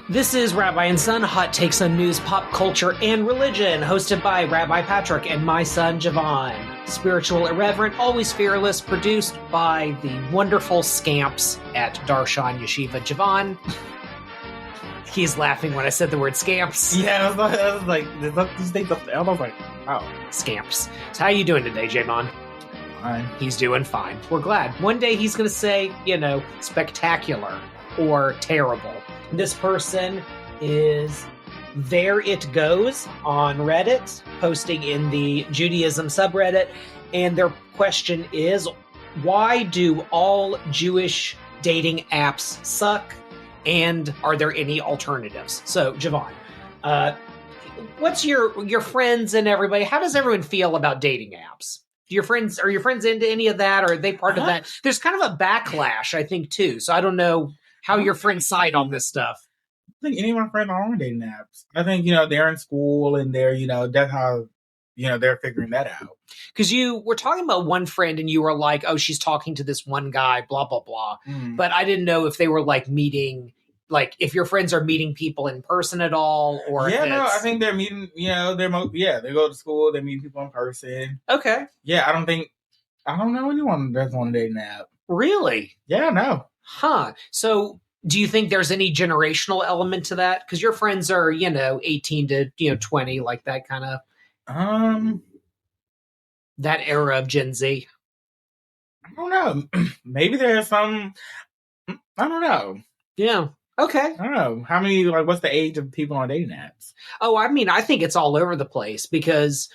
This is Rabbi and Son, hot takes on news, pop culture, and religion, hosted by Rabbi Patrick and my son, Javon. Spiritual, irreverent, always fearless, produced by the wonderful scamps at Darshan Yeshiva. Javon, he's laughing when I said the word scamps. Yeah, I was like, these things up there. I was like, oh. Scamps. So how you doing today, Javon? Fine. He's doing fine. We're glad. One day he's going to say, spectacular or terrible. This person is There It Goes on Reddit, posting in the Judaism subreddit. And their question is, why do all Jewish dating apps suck? And are there any alternatives? So, Javon, what's your friends and everybody? How does everyone feel about dating apps? Are your friends into any of that? Or are they part of that? There's kind of a backlash, I think, too. So I don't know how your friends side on this stuff. I think any of my friends are on dating apps. I think, they're in school and they're, that's how, they're figuring that out. Because you were talking about one friend and you were like, oh, she's talking to this one guy, blah, blah, blah. Mm. But I didn't know if they were like meeting, like if your friends are meeting people in person at all or. Yeah, no, I think they're meeting, they go to school, they're meeting people in person. Okay. Yeah, I don't know anyone that's on a dating app. Really? Yeah, no. Huh. So do you think there's any generational element to that? Because your friends are, 18 to, 20, like that kind of. That era of Gen Z. I don't know. Maybe there's some. I don't know. Yeah. Okay. I don't know. How many, what's the age of people on dating apps? Oh, I mean, I think it's all over the place because,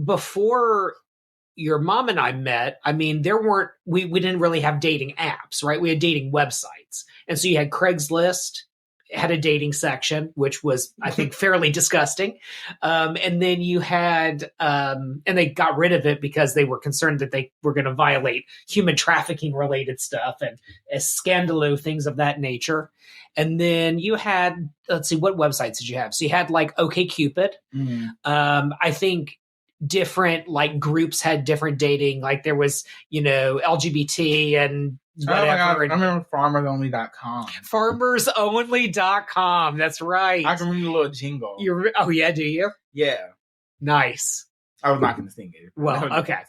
before your mom and I met, I mean, we didn't really have dating apps, right? We had dating websites. And so you had Craigslist, had a dating section, which was, I think, fairly disgusting. And then you had, and they got rid of it because they were concerned that they were going to violate human trafficking related stuff and scandalo, things of that nature. And then you had, let's see, what websites did you have? So you had like OkCupid. Mm. I think different groups had different dating. Like there was, LGBT and whatever. Oh my God, I remember farmersonly.com. Farmersonly.com. That's right. I can read a little jingle. Oh yeah, do you? Yeah. Nice. I was not going to sing it. Well, okay.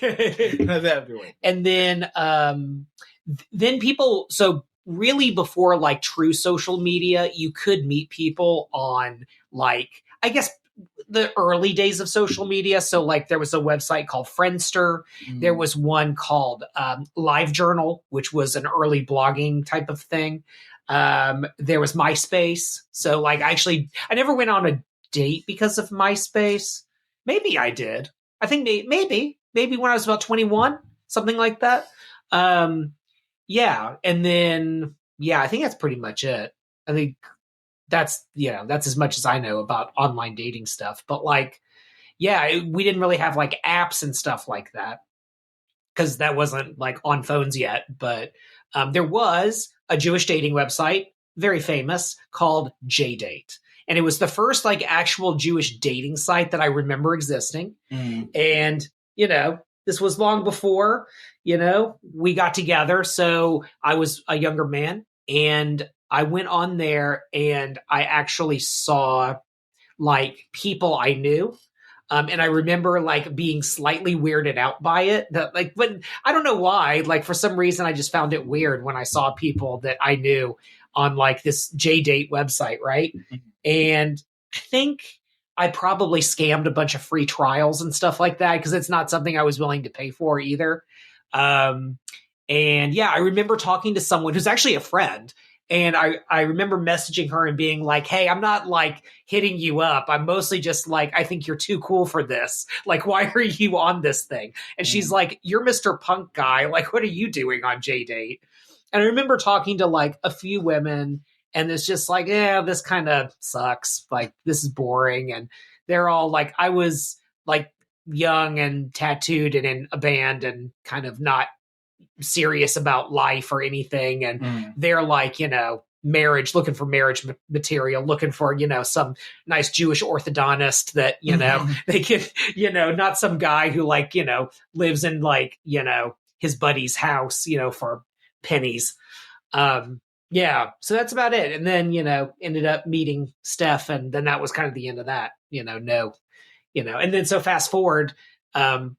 That's and then people, so really before true social media, you could meet people on I guess the early days of social media. So there was a website called Friendster. Mm. There was one called LiveJournal, which was an early blogging type of thing. There was MySpace. So I never went on a date because of MySpace. Maybe I did. I think maybe when I was about 21, something like that. Yeah. And then, I think that's pretty much it. I think that's as much as I know about online dating stuff. But we didn't really have apps and stuff like that because that wasn't on phones yet. But there was a Jewish dating website, very famous, called JDate. And it was the first actual Jewish dating site that I remember existing. Mm. And, this was long before, we got together. So I was a younger man and I went on there and I actually saw people I knew. And I remember being slightly weirded out by it. But I don't know why, for some reason I just found it weird when I saw people that I knew on this JDate website. Right. Mm-hmm. And I think I probably scammed a bunch of free trials and stuff like that because it's not something I was willing to pay for either. And I remember talking to someone who's actually a friend. And I remember messaging her and being like, hey, I'm not hitting you up. I'm mostly just I think you're too cool for this. Why are you on this thing? And she's like, you're Mr. Punk guy. What are you doing on JDate? And I remember talking to a few women and it's just this kind of sucks. This is boring. And they're all I was young and tattooed and in a band and kind of not serious about life or anything. And they're marriage, looking for marriage material, looking for, some nice Jewish orthodontist that, they could, not some guy who lives in his buddy's house, for pennies. Yeah, so that's about it. And then, ended up meeting Steph, and then that was kind of the end of that. No, and then so fast forward, um,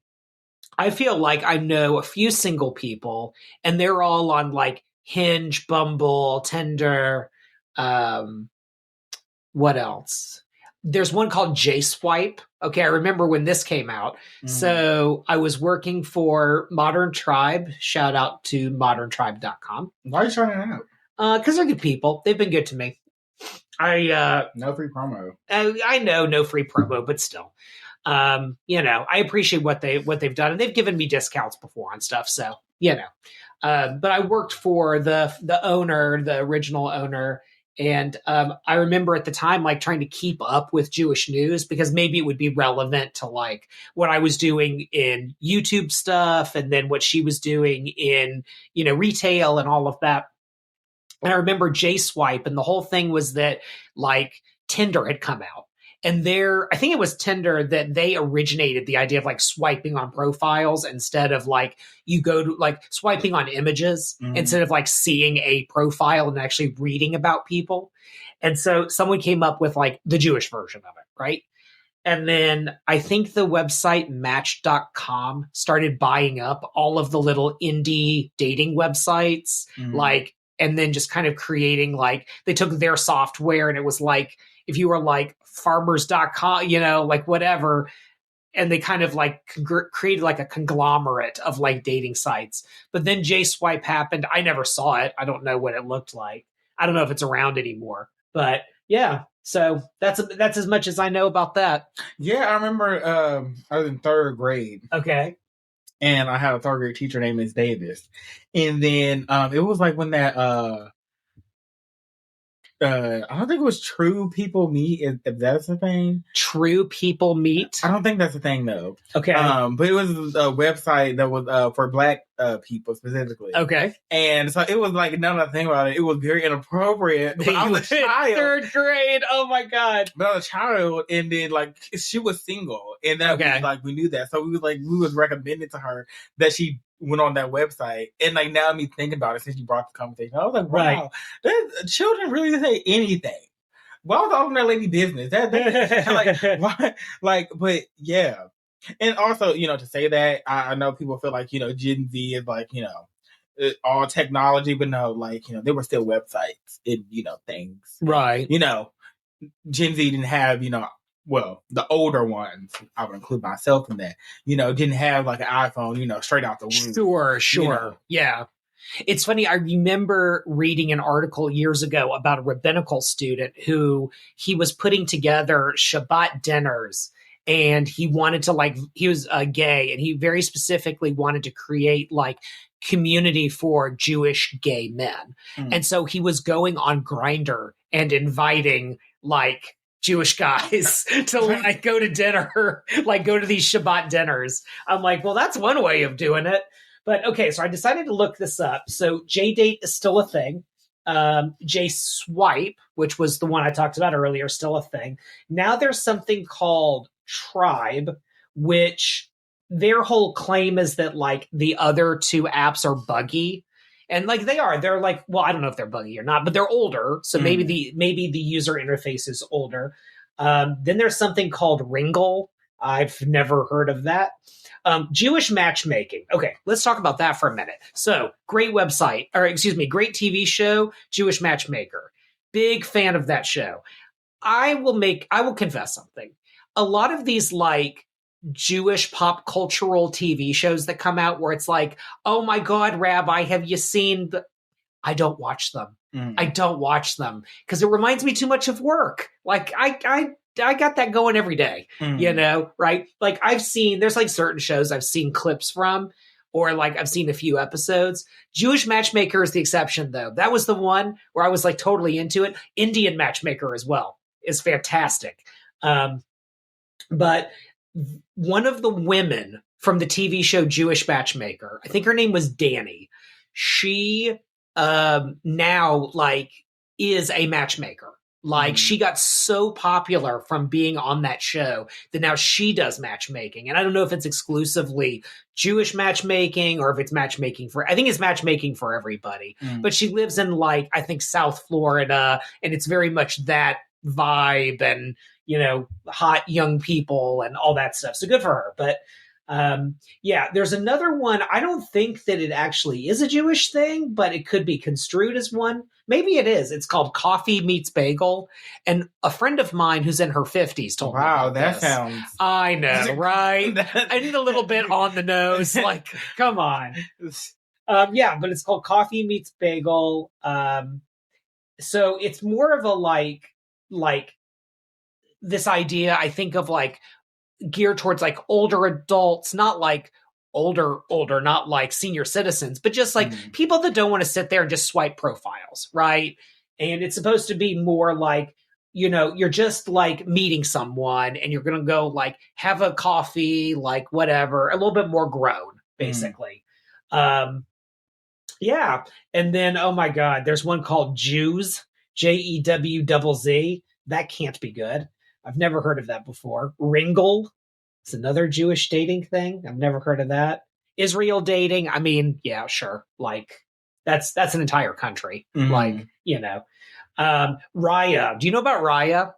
I feel like I know a few single people, and they're all on like Hinge, Bumble, Tinder. Um, what else? There's one called J Swipe. Okay, I remember when this came out. Mm. So I was working for Modern Tribe. Shout out to moderntribe.com. Why are you trying it out? Because they're good people. They've been good to me. No free promo. I know no free promo, but still. I appreciate what they've done, and they've given me discounts before on stuff. So, but I worked for the owner, the original owner, and I remember at the time like trying to keep up with Jewish news because maybe it would be relevant to like what I was doing in YouTube stuff, and then what she was doing in retail and all of that. And I remember J Swipe, and the whole thing was that like Tinder had come out. And I think it was Tinder that they originated the idea of like swiping on profiles instead of like you go to like swiping on images instead of like seeing a profile and actually reading about people. And so someone came up with like the Jewish version of it, right? And then I think the website match.com started buying up all of the little indie dating websites, like, and then just kind of creating like they took their software and it was like if you were like farmers.com, like whatever, and they kind of like created like a conglomerate of like dating sites. But then J Swipe happened. I never saw it. I don't know what it looked like. I don't know if it's around anymore. But yeah, so that's as much as I know about that. Yeah, I remember I was in third grade. Okay. And I had a third grade teacher named Ms. Davis. And then it was like when that I don't think it was True People Meet, if that's a thing. True People Meet? I don't think that's a thing though. Okay. But it was a website that was for Black people specifically. Okay. And so it was like, now that I think about it, it was very inappropriate. But I was a child. Third grade. Oh my God. But I was a child, and then like she was single, and that was like we knew that. So we was recommended to her that she went on that website. And like now me thinking about it since you brought the conversation, I was like, wow, children really say anything. Why was I on that lady business? That like why? Like, but yeah. And also, to say that, I know people feel like, Gen Z is like, all technology, but no, like, there were still websites and, things. Right. Gen Z didn't have, well, the older ones, I would include myself in that, didn't have like an iPhone, straight out the womb. Sure. Yeah. It's funny. I remember reading an article years ago about a rabbinical student who he was putting together Shabbat dinners, and he wanted to he was gay, and he very specifically wanted to create like community for Jewish gay men. And so he was going on Grindr and inviting like Jewish guys to like go to dinner, like go to these Shabbat dinners. I'm like, well, that's one way of doing it. But okay, so I decided to look this up. So J-Date is still a thing. J-Swipe, which was the one I talked about earlier, still a thing. Now there's something called Tribe, which their whole claim is that like the other two apps are buggy. And like they're like, well, I don't know if they're buggy or not, but they're older. So maybe the user interface is older. Then there's something called Ringle. I've never heard of that. Jewish matchmaking. Okay, let's talk about that for a minute. So, great website, great TV show, Jewish Matchmaker. Big fan of that show. I will confess something. A lot of these like Jewish pop cultural TV shows that come out where it's like, oh my God, Rabbi, have you seen I don't watch them. I don't watch them because it reminds me too much of work. Like I got that going every day, right? Like there's like certain shows I've seen clips from, or like I've seen a few episodes. Jewish Matchmaker is the exception though. That was the one where I was like totally into it. Indian Matchmaker as well is fantastic. But one of the women from the TV show Jewish Matchmaker, I think her name was Danny. She now like is a matchmaker. Like, she got so popular from being on that show that now she does matchmaking. And I don't know if it's exclusively Jewish matchmaking or if it's matchmaking I think it's matchmaking for everybody. But she lives in, like, I think South Florida, and it's very much that vibe and, you know, hot young people and all that stuff. So good for her. But yeah, there's another one. I don't think that it actually is a Jewish thing, but it could be construed as one. Maybe it is. It's called Coffee Meets Bagel. And a friend of mine who's in her 50s told me about that this. Sounds... I know, right? I need a little bit on the nose. Like, come on. Yeah, but it's called Coffee Meets Bagel. So it's more of a like this idea, I think, of like geared towards like older adults, not like older, not like senior citizens, but just like people that don't want to sit there and just swipe profiles, right? And it's supposed to be more like, you know, you're just like meeting someone and you're going to go like have a coffee, like whatever, a little bit more grown, basically. Yeah. And then, oh my God, there's one called Jews, JEWZZ. That can't be good. I've never heard of that before. Ringle. It's another Jewish dating thing. I've never heard of that. Israel dating. I mean, yeah, sure. Like that's an entire country. Like, you know, Raya. Do you know about Raya?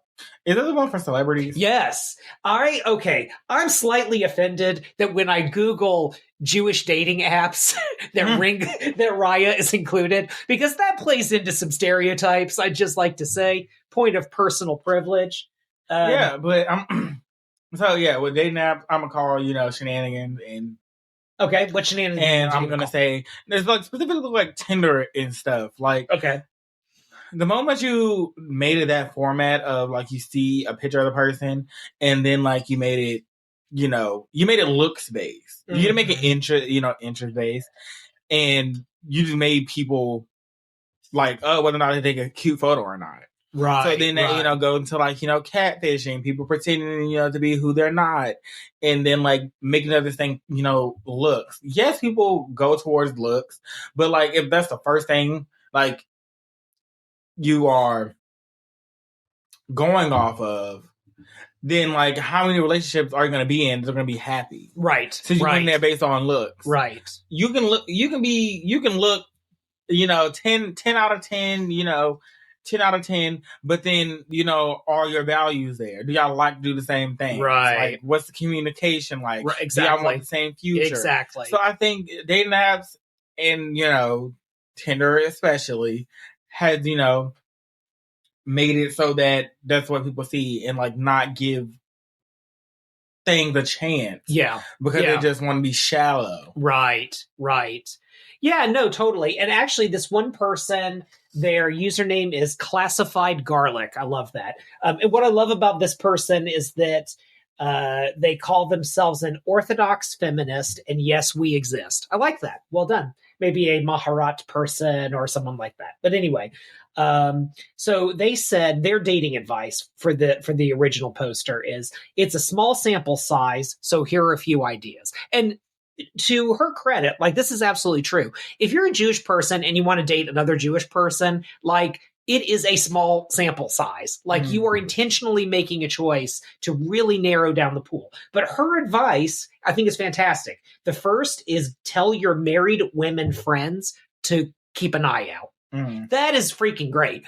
Is that the one for celebrities? Yes. Okay. I'm slightly offended that when I Google Jewish dating apps, that Raya is included, because that plays into some stereotypes. I'd just like to say, point of personal privilege. Yeah, but so yeah, with dating apps, I'm gonna call, you know, shenanigans and okay, what shenanigans? And I'm gonna say there's like specifically like Tinder and stuff. Like, okay, the moment you made it that format of like you see a picture of the person and then like you made it, you know, you made it looks based. You didn't make it interest based, and you just made people like, oh, whether or not they take a cute photo or not. Right. So then they, you know, go into like, you know, catfishing, people pretending, you know, to be who they're not. And then like making this thing, you know, looks. Yes, people go towards looks, but like if that's the first thing, like you are going off of, then like how many relationships are you going to be in that are going to be happy? Right. So you're in there based on looks. Right. You can look, you can look, you know, 10 out of 10, you know, 10 out of 10, but then, you know, are your values there? Do y'all like to do the same thing? Right. Like, what's the communication like? Right, exactly. Do y'all want the same future? Exactly. So I think dating apps and, you know, Tinder especially has, you know, made it so that that's what people see and like not give things a chance. Yeah. Because they just want to be shallow. Right. Right. Yeah, no, totally. And actually, this one person, their username is Classified Garlic. I love that. And what I love about this person is that they call themselves an Orthodox feminist, and yes, we exist. I like that. Well done. Maybe a Maharat person or someone like that. But anyway, so they said their dating advice for the original poster is it's a small sample size, so here are a few ideas. And to her credit, like, this is absolutely true. If you're a Jewish person and you want to date another Jewish person, like, it is a small sample size. Like, you are intentionally making a choice to really narrow down the pool. But her advice, I think, is fantastic. The first is tell your married women friends to keep an eye out. That is freaking great.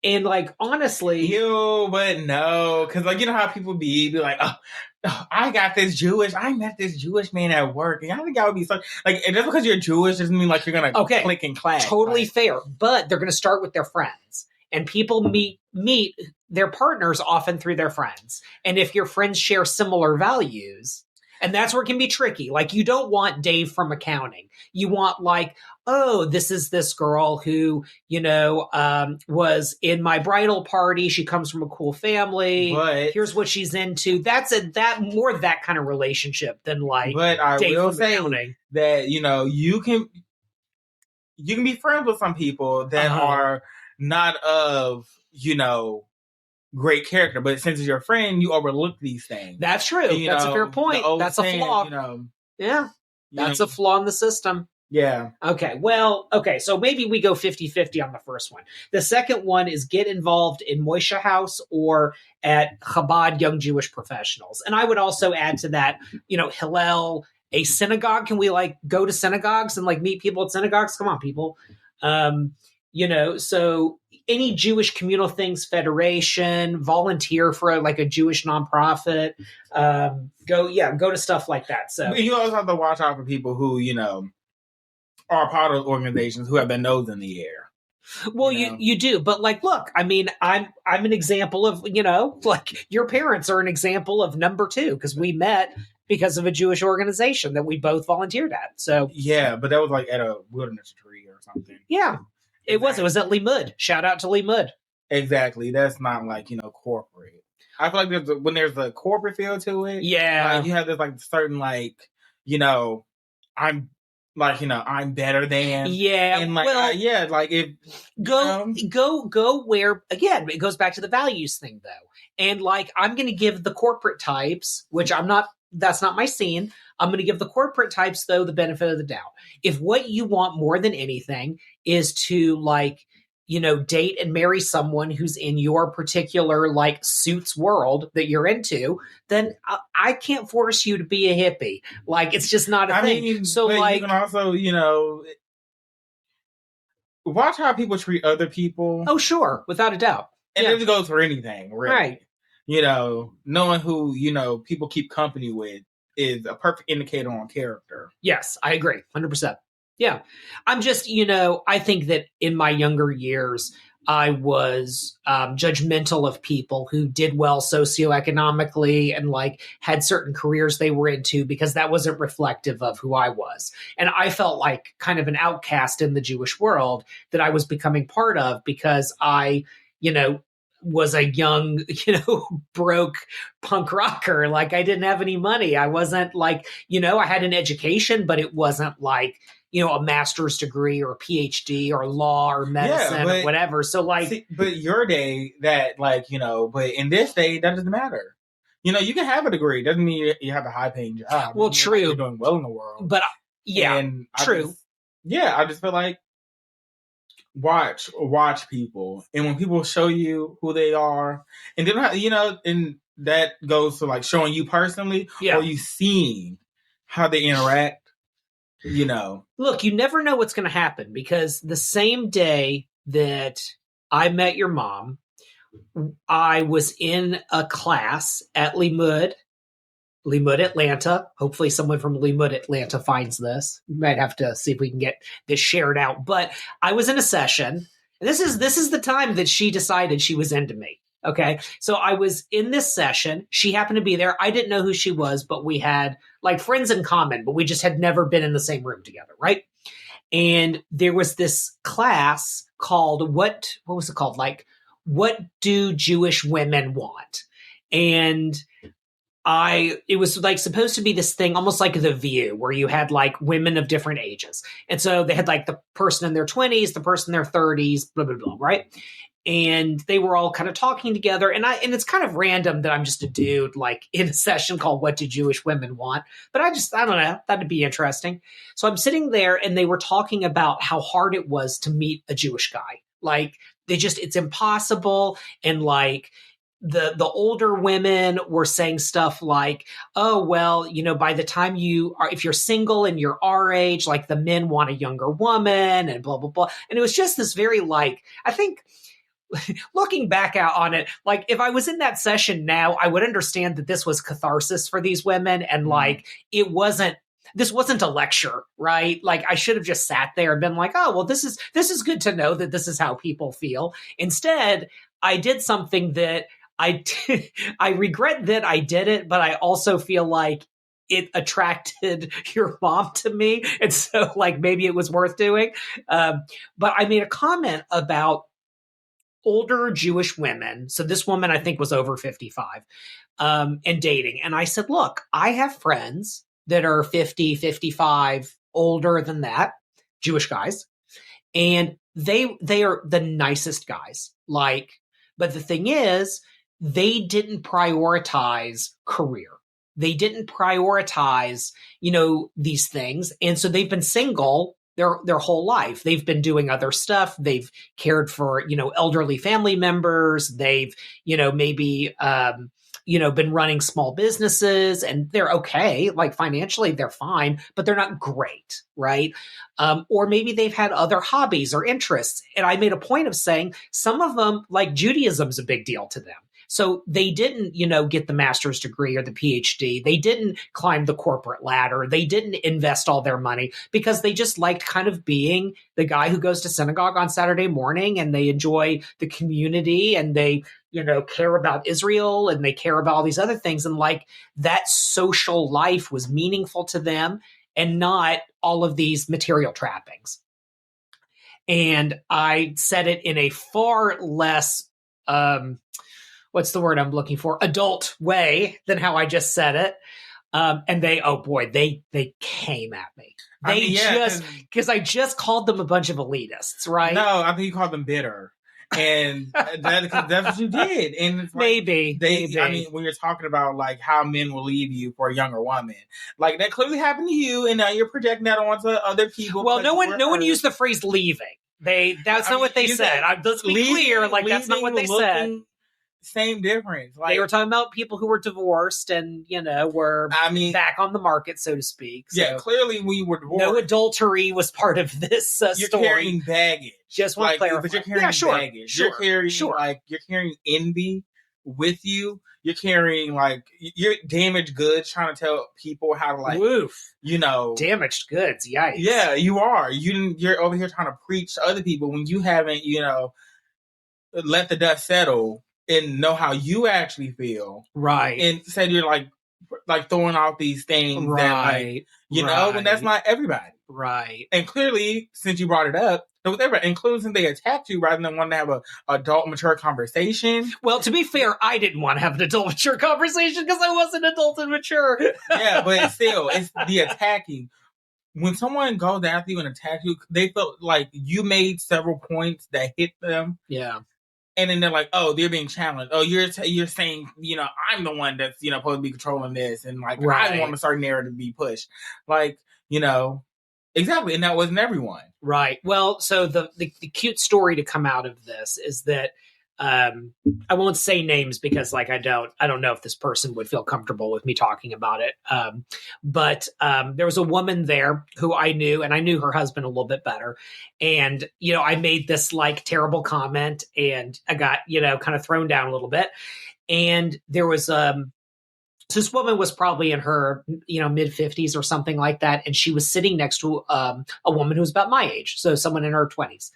And like, honestly, but no, because like, you know how people be like, oh, I met this Jewish man at work, and I think I would be so like, and just because you're Jewish doesn't mean like you're gonna click and clack. Totally fair, but they're gonna start with their friends, and people meet their partners often through their friends. And if your friends share similar values, and that's where it can be tricky. Like, you don't want Dave from accounting. You want like, oh, this is this girl who, you know, was in my bridal party. She comes from a cool family. But here's what she's into. That's that kind of relationship than like. But I will say that, you know, you can be friends with some people that are not of, you know, great character, but since it's your friend, you overlook these things. That's true. And, that's a fair point. That's a flaw. You know, yeah, that's a flaw in the system. Yeah. Okay. So maybe we go 50-50 on the first one. The second one is get involved in Moishe House or at Chabad Young Jewish Professionals. And I would also add to that, Hillel, a synagogue. Can we go to synagogues and meet people at synagogues? Come on, people. So any Jewish communal things federation, volunteer for a Jewish nonprofit, go to stuff like that. So you always have to watch out for people who, are part of organizations who have their nose in the air. Well, you do, but look, I mean, I'm an example of, your parents are an example of number two, because we met because of a Jewish organization that we both volunteered at. So yeah, but that was at a wilderness tree or something. Yeah, it was at Limud. Shout out to Limud. Exactly. That's not corporate. I feel like when there's a corporate feel to it. Yeah, you have this certain I'm better than. Yeah. And if go where, again, it goes back to the values thing though. And I'm going to give the corporate types, which that's not my scene. I'm going to give the corporate types though the benefit of the doubt. If what you want more than anything is to date and marry someone who's in your particular suits world that you're into, then I can't force you to be a hippie. It's just not a thing. Mean, so you can also, watch how people treat other people. Oh, sure. Without a doubt. And this goes for anything, really. Right. Knowing who, people keep company with is a perfect indicator on character. Yes, I agree. 100%. Yeah. I'm just, I think that in my younger years, I was judgmental of people who did well socioeconomically and had certain careers they were into, because that wasn't reflective of who I was. And I felt like kind of an outcast in the Jewish world that I was becoming part of, because I, was a young, broke punk rocker. I didn't have any money. I wasn't I had an education, but it wasn't a master's degree or a PhD or law or medicine or whatever. So but your day that but in this day, that doesn't matter. You can have a degree. Doesn't mean you have a high paying job. Well, true. You're doing well in the world. But yeah, and true. I just feel watch people. And when people show you who they are, and they don't have, and that goes to showing you personally, or you seeing how they interact. Look, you never know what's going to happen, because the same day that I met your mom, I was in a class at Limud Atlanta. Hopefully someone from Limud Atlanta finds this. We might have to see if we can get this shared out. But I was in a session. And this is the time that she decided she was into me. Okay. So I was in this session. She happened to be there. I didn't know who she was, but we had friends in common, but we just had never been in the same room together. Right. And there was this class called what was it called? What do Jewish women want? And it was supposed to be this thing almost like The View, where you had women of different ages. And so they had the person in their 20s, the person in their 30s, blah, blah, blah. Right. And they were all kind of talking together. And it's kind of random that I'm just a dude in a session called What Do Jewish Women Want? But I don't know. That'd be interesting. So I'm sitting there and they were talking about how hard it was to meet a Jewish guy. It's impossible. And the older women were saying stuff oh, well, by the time if you're single and you're our age, the men want a younger woman and blah, blah, blah. And it was just this very I think, looking back out on it, if I was in that session now, I would understand that this was catharsis for these women. And this wasn't a lecture, right? I should have just sat there and been oh, well, this is good to know that this is how people feel. Instead, I did something that I regret that I did it, but I also feel it attracted your mom to me. And so maybe it was worth doing. But I made a comment about older Jewish women. So this woman, I think, was over 55 and dating. And I said, look, I have friends that are 50, 55, older than that, Jewish guys. And they are the nicest guys. But the thing is, they didn't prioritize career. They didn't prioritize, these things. And so they've been single their whole life. They've been doing other stuff. They've cared for, elderly family members. They've, maybe, been running small businesses, and they're okay. Like financially, they're fine, but they're not great, right? Or maybe they've had other hobbies or interests. And I made a point of saying some of them, like Judaism's a big deal to them. So they didn't, get the master's degree or the PhD. They didn't climb the corporate ladder. They didn't invest all their money because they just liked kind of being the guy who goes to synagogue on Saturday morning, and they enjoy the community, and they, care about Israel, and they care about all these other things. And like that social life was meaningful to them, and not all of these material trappings. And I said it in a far less, what's the word I'm looking for? Adult way than how I just said it. And they came at me. Because I just called them a bunch of elitists, right? No, I think you called them bitter. And that's what you did. And it's like, maybe. I mean, when you're talking about like how men will leave you for a younger woman, like that clearly happened to you, and now you're projecting that onto other people. Well, no one used the phrase leaving. That's not what they said. Let's be clear, like that's not what they said. Same difference. Like, they were talking about people who were divorced and, were back on the market, so to speak. So, yeah, clearly we were divorced. No adultery was part of this you're story. You're carrying baggage. Just want to clarify. But you're carrying baggage. You're carrying envy with you. You're carrying, you're damaged goods, trying to tell people how to, woof. Damaged goods, yikes. Yeah, you are. You're over here trying to preach to other people when you haven't, let the dust settle and know how you actually feel, right? And said you're like throwing out these things, right? That, and that's not everybody, right? And clearly, since you brought it up, it was everybody, including since they attacked you rather than wanting to have a adult, mature conversation. Well, to be fair, I didn't want to have an adult, mature conversation because I wasn't adult and mature. Yeah, but still, it's the attacking. When someone goes after you and attacks you, they felt like you made several points that hit them. Yeah. And then they're like, oh, they're being challenged. Oh, you're saying, I'm the one that's, supposed to be controlling this. And I want a certain narrative to be pushed. Exactly. And that wasn't everyone. Right. Well, so the cute story to come out of this is that I won't say names because I don't know if this person would feel comfortable with me talking about it. But there was a woman there who I knew, and I knew her husband a little bit better. And, I made this terrible comment, and I got, kind of thrown down a little bit. And there was, so this woman was probably in her, mid 50s or something like that. And she was sitting next to a woman who was about my age. So someone in her 20s.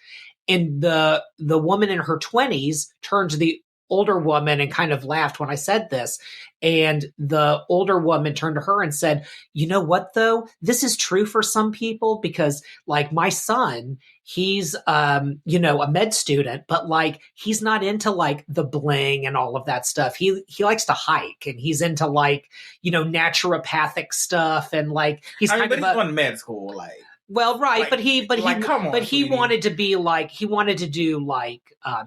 And the woman in her 20s turned to the older woman and kind of laughed when I said this. And the older woman turned to her and said, you know what, though? This is true for some people because my son, he's, a med student, but he's not into the bling and all of that stuff. He likes to hike, and he's into naturopathic stuff. And he's he's going to med school, Well, right, but he wanted to be he wanted to do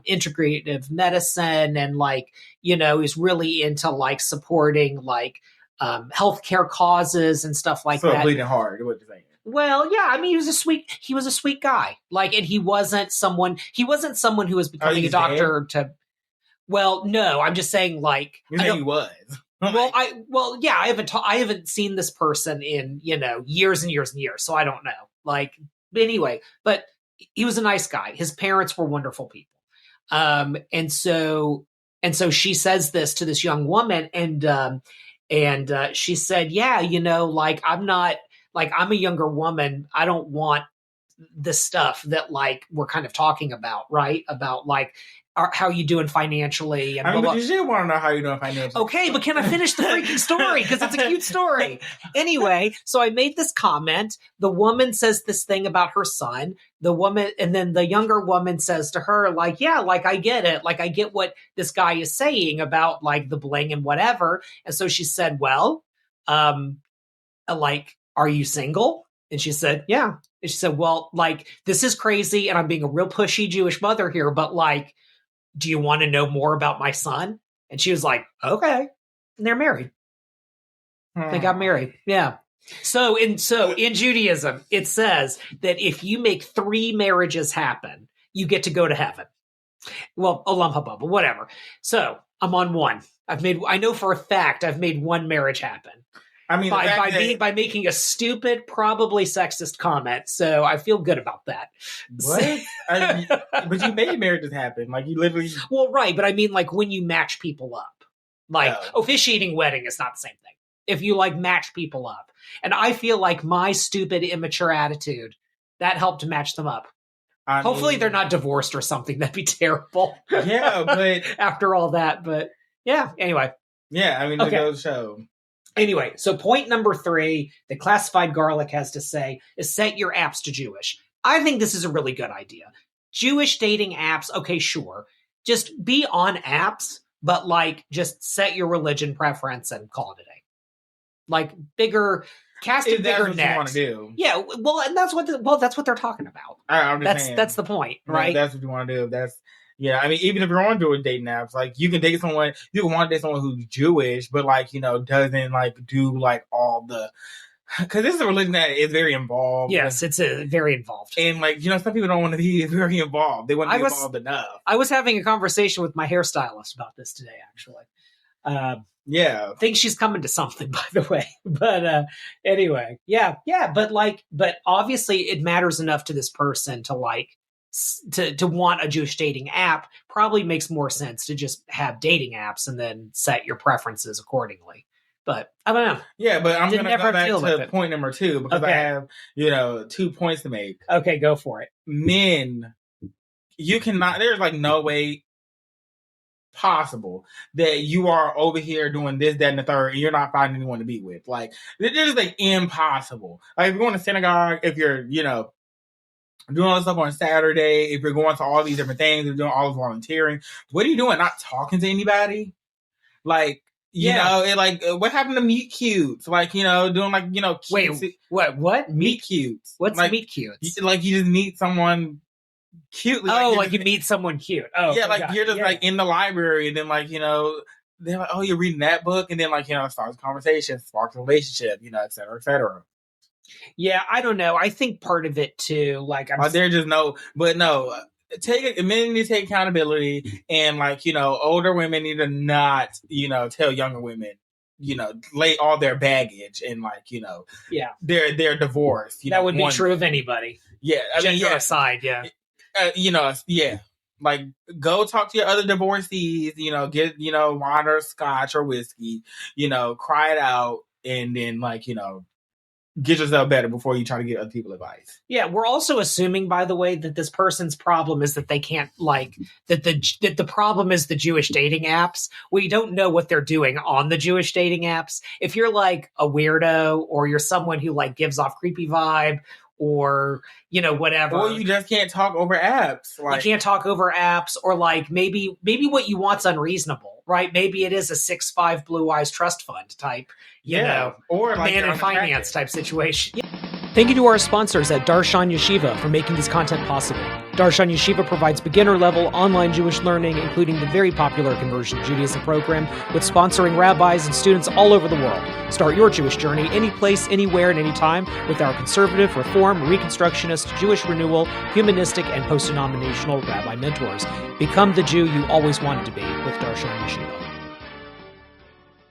integrative medicine, and he's really into supporting healthcare causes and stuff like that. So bleeding hard, what you're saying? Well, yeah, I mean, he was a sweet guy. And he wasn't someone who was becoming a doctor to. Well, no, I'm just saying you think he was. Yeah, I haven't seen this person in, years and years and years. So I don't know. But anyway, but he was a nice guy. His parents were wonderful people. And so she says this to this young woman, and she said, yeah, I'm not, I'm a younger woman. I don't want the stuff that we're kind of talking about, right? About how you doing financially? And but you should want to know how you're doing financially. Okay, but can I finish the freaking story? Because it's a cute story. Anyway, so I made this comment. The woman says this thing about her son. The woman, and then the younger woman says to her, yeah, I get it. I get what this guy is saying about the bling and whatever. And so she said, well, are you single? And she said, yeah. And she said, well, this is crazy, and I'm being a real pushy Jewish mother here, but do you want to know more about my son? And she was like, okay. And they're married. They got married. Yeah. So in Judaism, it says that if you make 3 marriages happen, you get to go to heaven. Well, olam haba, but whatever. So I'm on 1. I know for a fact I've made 1 marriage happen. I mean, by making a stupid, probably sexist comment. So I feel good about that. What? But you made marriages happen. Like, you literally. Well, right, but I mean, like, when you match people up, like officiating wedding is not the same thing. If you like match people up, and I feel like my stupid, immature attitude that helped match them up. Hopefully, they're not divorced or something. That'd be terrible. Yeah, but after all that, but yeah. Anyway. Yeah, I mean, it goes to show. Anyway, so point number 3 that Classified Garlic has to say is set your apps to Jewish. I think this is a really good idea. Jewish dating apps, okay, sure. Just be on apps, but like just set your religion preference and call it a day. Like cast a bigger net. You want to do. Yeah, well, and that's what they're talking about. That's the point, right? That's what you want to do. Yeah, I mean, even if you're on doing dating apps, like you can date someone, you can want to date someone who's Jewish, but like, doesn't like do like all the, because this is a religion that is very involved. Yes, it's very involved. And like, some people don't want to be very involved. They want to be involved enough. I was having a conversation with my hairstylist about this today, actually. Yeah. I think she's coming to something, by the way. But anyway, yeah. But obviously it matters enough to this person to like, to want a Jewish dating app. Probably makes more sense to just have dating apps and then set your preferences accordingly. But I don't know. Yeah, but I'm going to go back to point number 2 because I have, 2 points to make. Okay, go for it. Men, you cannot, there's like no way possible that you are over here doing this, that, and the third, and you're not finding anyone to be with. Like, it is like impossible. Like, if you're going to synagogue, if you're, doing all this stuff on Saturday, if you're going to all these different things, you're doing all this volunteering, what are you doing? Not talking to anybody? Like, what happened to meet cutes? Like, doing like, wait, what? Meet cutes. What's like, meet cutes? Like, you just meet someone cutely. Like you meet someone cute. Oh, yeah, like you're just like in the library, and then like, they're like, oh, you're reading that book, and then like, starts a conversation, sparks a relationship, et cetera, et cetera. Yeah, I don't know. I think part of it too, like, men need to take accountability, and like, older women need to not, tell younger women, lay all their baggage and like, they're divorced. That would be true of anybody. Yeah, gender aside. Yeah. Yeah. Like, go talk to your other divorcees, get, wine or scotch or whiskey, cry it out, and then like, get yourself better before you try to get other people advice. Yeah, we're also assuming, by the way, that this person's problem is that they can't that the problem is the Jewish dating apps. We don't know what they're doing on the Jewish dating apps. If you're like a weirdo, or you're someone who like gives off creepy vibe, or whatever, or you just can't talk over apps. Like, you can't talk over apps, or like maybe what you want's unreasonable, right? Maybe it is a 6'5" blue eyes trust fund type, or like man in finance type situation. Yeah. Thank you to our sponsors at Darshan Yeshiva for making this content possible. Darshan Yeshiva provides beginner-level online Jewish learning, including the very popular Conversion to Judaism program, with sponsoring rabbis and students all over the world. Start your Jewish journey any place, anywhere, and anytime with our conservative, reform, reconstructionist, Jewish renewal, humanistic, and post-denominational rabbi mentors. Become the Jew you always wanted to be with Darshan Yeshiva.